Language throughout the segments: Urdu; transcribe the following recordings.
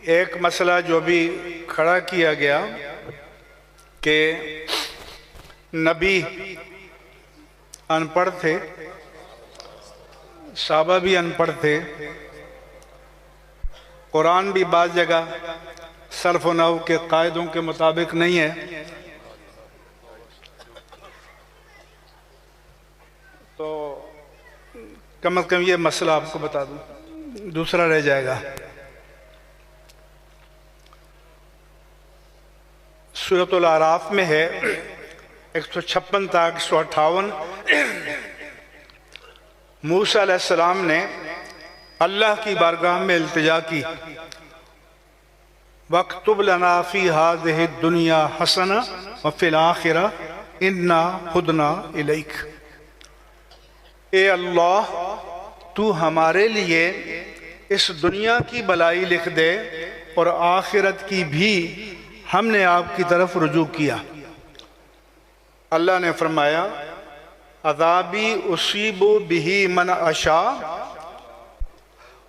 ایک مسئلہ جو بھی کھڑا کیا گیا کہ نبی ان پڑھ تھے، صحابہ بھی ان پڑھ تھے، قرآن بھی بعض جگہ صرف و نحو کے قاعدوں کے مطابق نہیں ہے، تو کم از کم یہ مسئلہ آپ کو بتا دوں، دوسرا رہ جائے گا۔ سورۃ الاعراف میں ہے 156 تا 158، موسیٰ علیہ السلام نے اللہ کی بارگاہ میں التجا کی، وَاكْتُبْ لَنَا فِي هَذِهِ الدُّنْيَا حَسَنَةً وَفِي الْآخِرَةِ إِنَّا هُدْنَا إِلَيْكَ۔ اے اللہ تو ہمارے لیے اس دنیا کی بلائی لکھ دے اور آخرت کی بھی ہم نے آپ کی طرف رجوع کیا۔ اللہ نے فرمایا عذابی اصیب بہ من اشاء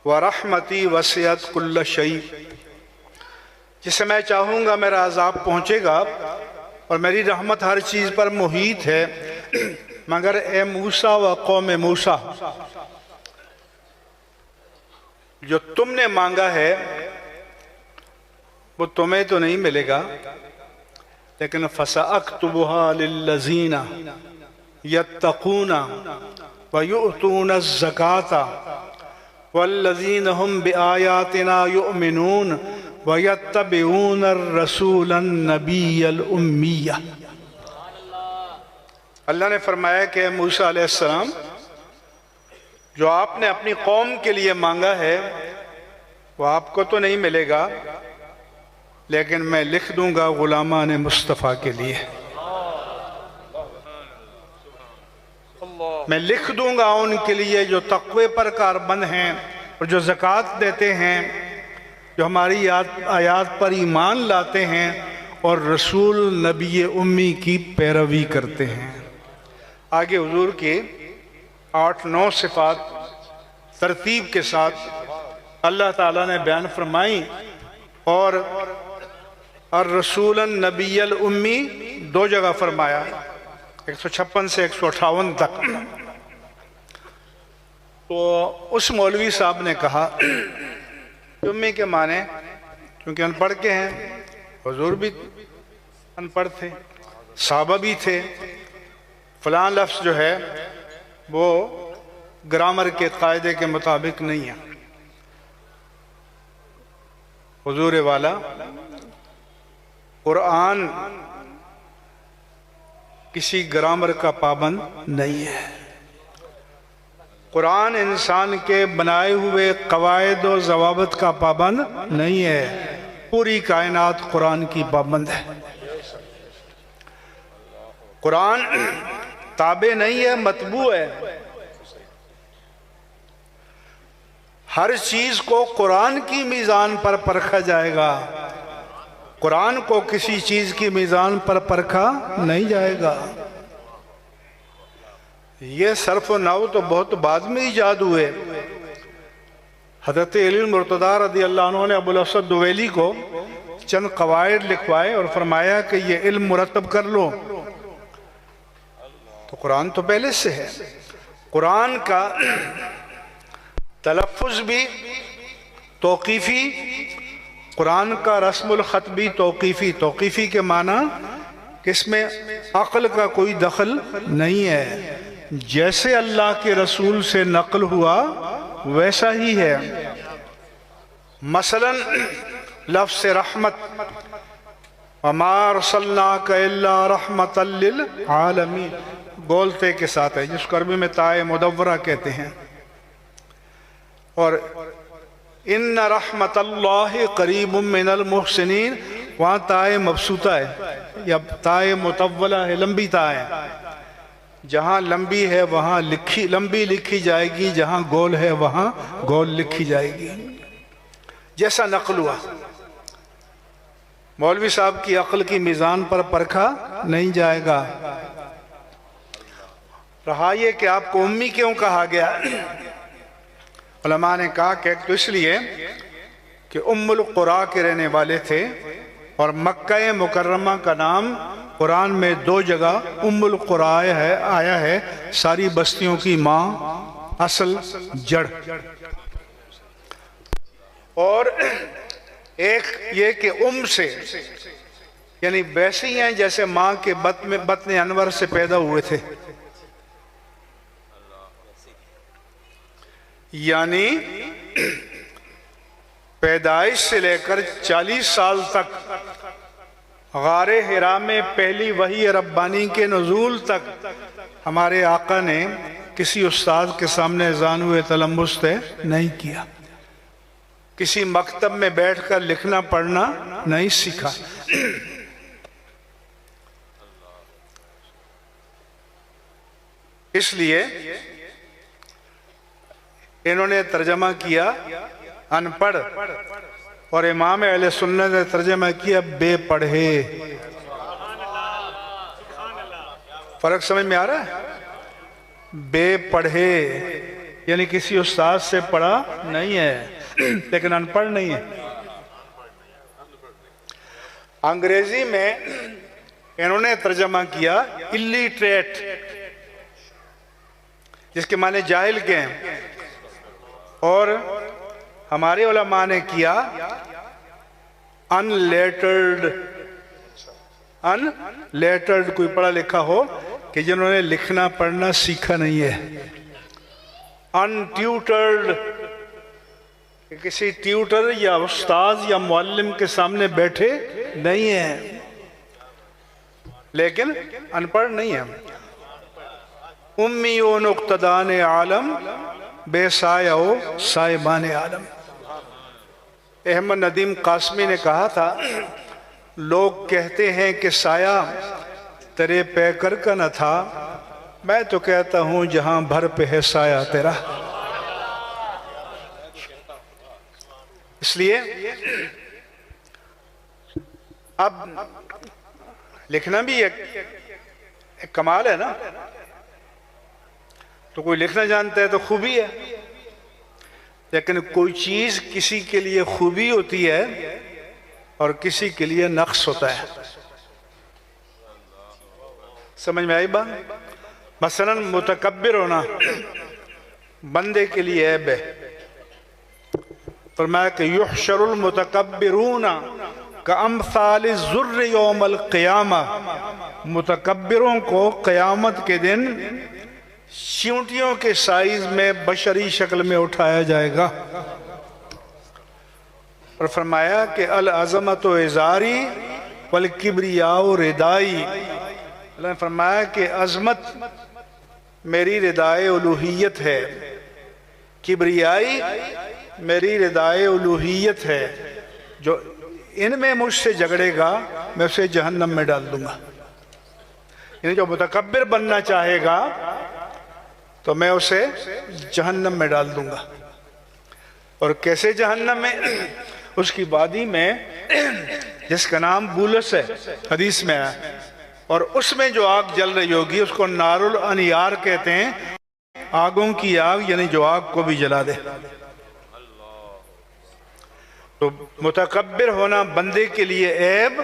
ورحمتی وسعت کل شیء، جسے میں چاہوں گا میرا عذاب پہنچے گا اور میری رحمت ہر چیز پر محیط ہے، مگر اے موسیٰ و قوم موسیٰ، جو تم نے مانگا ہے وہ تمہیں تو نہیں ملے گا، لیکن فَسَأَكْتُبُهَا لِلَّذِينَ يَتَّقُونَ وَيُؤْتُونَ الزَّكَاةَ وَالَّذِينَ هُمْ بِآيَاتِنَا يُؤْمِنُونَ وَيَتَّبِعُونَ الرَّسُولَ النَّبِيَّ الْأُمِّيَّ۔ اللہ نے فرمایا کہ موسیٰ علیہ السلام، جو آپ نے اپنی قوم کے لیے مانگا ہے وہ آپ کو تو نہیں ملے گا، لیکن میں لکھ دوں گا غلامان مصطفیٰ کے لیے، میں لکھ دوں گا ان کے لیے جو تقوی پر کاربند ہیں اور جو زکوٰۃ دیتے ہیں، جو ہماری آیات پر ایمان لاتے ہیں اور رسول نبی امی کی پیروی کرتے ہیں۔ آگے حضور کی 8-9 صفات ترتیب کے ساتھ اللہ تعالیٰ نے بیان فرمائی، اور الرسول النبی الامی 2 جگہ فرمایا، 156 سے 158 تک۔ تو اس مولوی صاحب نے کہا امی کے معنی، کیونکہ ان پڑھ کے ہیں، حضور بھی ان پڑھ تھے، صحابہ بھی تھے، فلاں لفظ جو ہے وہ گرامر کے قاعدے کے مطابق نہیں ہے۔ حضور والا قرآن کسی گرامر کا پابند نہیں ہے، قرآن انسان کے بنائے ہوئے قواعد و ضوابط کا پابند نہیں ہے، پوری کائنات قرآن کی پابند ہے۔ قرآن تابع نہیں ہے، مطبوع ہے۔ ہر چیز کو قرآن کی میزان پر پرکھا جائے گا، قرآن کو کسی چیز کی میزان پر پرکھا نہیں جائے گا۔ یہ صرف و نحو تو بہت بعد میں ایجاد ہوئے۔ حضرت علی المرتضیٰ رضی اللہ عنہ نے ابو الاسود دویلی کو چند قواعد لکھوائے اور فرمایا کہ یہ علم مرتب کر لو، تو قرآن تو پہلے سے ہے۔ قرآن کا تلفظ بھی توقیفی، قرآن کا رسم الخط بھی توقیفی کے معنی کہ اس میں عقل کا کوئی دخل نہیں ہے، جیسے اللہ کے رسول سے نقل ہوا ویسا ہی ہے۔ مثلا لفظ رحمت، وَمَا أَرْسَلْنَاكَ إِلَّا رَحْمَةً لِلْعَالَمِينَ، گولتے کے ساتھ ہے، جس کو عربی میں تائے مدورہ کہتے ہیں، اور ان رحمت اللہ قریب من المحسنین، وہاں تائے مبسوطہ ہے یا تائے مطولہ ہے، لمبی تائے، جہاں لمبی ہے وہاں لمبی لکھی جائے گی، جہاں گول ہے وہاں گول لکھی جائے گی، جیسا نقل ہوا۔ مولوی صاحب کی عقل کی میزان پر پرکھا نہیں جائے گا۔ رہا یہ کہ آپ کو امی کیوں کہا گیا؟ علماء نے کہا کہ ایک تو اس لیے کہ ام القرا کے رہنے والے تھے، اور مکہ مکرمہ کا نام قرآن میں 2 جگہ ام القرا آیا ہے، ساری بستیوں کی ماں، اصل جڑ۔ اور ایک یہ کہ سے یعنی ویسے ہی ہیں جیسے ماں کے بطن انور سے پیدا ہوئے تھے، یعنی پیدائش سے لے کر 40 سال تک، غار حرا میں پہلی وحی ربانی کے نزول تک ہمارے آقا نے کسی استاد کے سامنے زانوِ تلمس طے نہیں کیا، کسی مکتب میں بیٹھ کر لکھنا پڑھنا نہیں سیکھا۔ اس لیے انہوں نے ترجمہ کیا ان پڑھ، اور امام اہل سنت نے ترجمہ کیا بے پڑھے۔ فرق سمجھ میں آ رہا ہے؟ بے پڑھے یعنی کسی استاد سے پڑھا نہیں ہے لیکن ان پڑھ نہیں ہے۔ انگریزی میں انہوں نے ترجمہ کیا اللیٹریٹ، جس کے معنی جاہل کے ہیں، اور ہمارے علماء نے کیا ان لیٹرڈ، کوئی پڑھا لکھا ہو کہ جنہوں نے لکھنا پڑھنا سیکھا نہیں ہے۔ ان ٹیوٹرڈ، کسی ٹیوٹر یا استاذ یا معلم کے سامنے بیٹھے نہیں ہیں لیکن ان پڑھ نہیں ہیں۔ امی و نقتدان عالم، بے سایہ و سائبان عالم۔ احمد ندیم قاسمی نے کہا تھا، لوگ کہتے ہیں کہ سایہ تیرے پیکر کا نہ تھا، میں تو کہتا ہوں جہاں بھر پہ ہے سایہ تیرا۔ اس لیے اب لکھنا بھی ایک کمال ہے نا، تو کوئی لکھنا جانتا ہے تو خوبی ہے، لیکن کوئی چیز کسی کے لیے خوبی ہوتی ہے اور کسی کے لیے نقص ہوتا ہے۔ سمجھ میں آئی بات؟ مثلا متکبر ہونا بندے کے لیے عیب ہے۔ فرمایا کہ یحشر المتکبرون کامثال الزر یوم القیامہ، متکبروں کو قیامت کے دن چیونٹیوں کے سائز میں بشری شکل میں اٹھایا جائے گا۔ اور فرمایا کہ العظمت ازاری والکبریاء ردائی، اللہ نے فرمایا کہ عظمت میری ردائے الوہیت ہے، کبریائی میری ردائے الوہیت ہے، جو ان میں مجھ سے جھگڑے گا میں اسے جہنم میں ڈال دوں گا۔ یعنی جو متکبر بننا چاہے گا تو میں اسے جہنم میں ڈال دوں گا۔ اور کیسے جہنم میں؟ اس کی وادی میں جس کا نام بولس ہے، حدیث میں ہے، اور اس میں جو آگ جل رہی ہوگی اس کو نار الانیار کہتے ہیں، آگوں کی آگ، یعنی جو آگ کو بھی جلا دے۔ تو متکبر ہونا بندے کے لیے عیب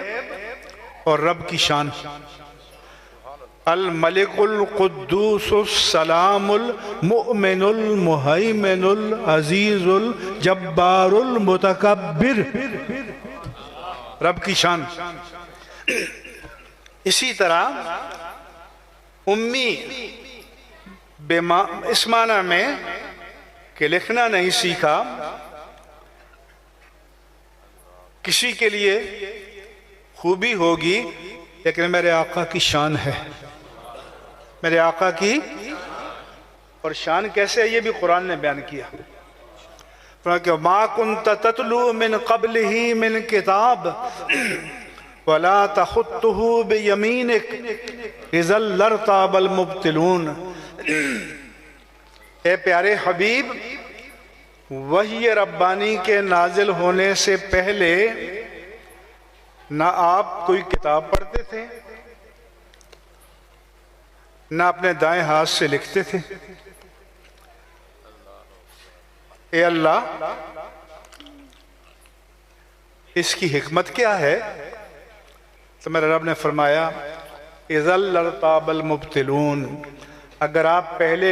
اور رب کی شان۔ الملک القدوس السلام المؤمن المہیمن العزیز الجبار المتکبر، رب کی شان۔ اسی طرح امی اس معنی میں کہ لکھنا نہیں سیکھا، کسی کے لیے خوبی ہوگی لیکن میرے آقا کی شان ہے، میرے آقا کی۔ اور شان کیسے ہے یہ بھی قرآن نے بیان کیا، کہ ما کنت تتلو من قبلہ من کتاب ولا تخطہ بیمینک اذا لارتاب المبطلون۔ اے پیارے حبیب، وحی ربانی کے نازل ہونے سے پہلے نہ آپ کوئی کتاب پڑھتے تھے نہ اپنے دائیں ہاتھ سے لکھتے تھے۔ اے اللہ، اس کی حکمت کیا ہے؟ تو میرے رب نے فرمایا اذا لرتاب المبتلون، اگر آپ پہلے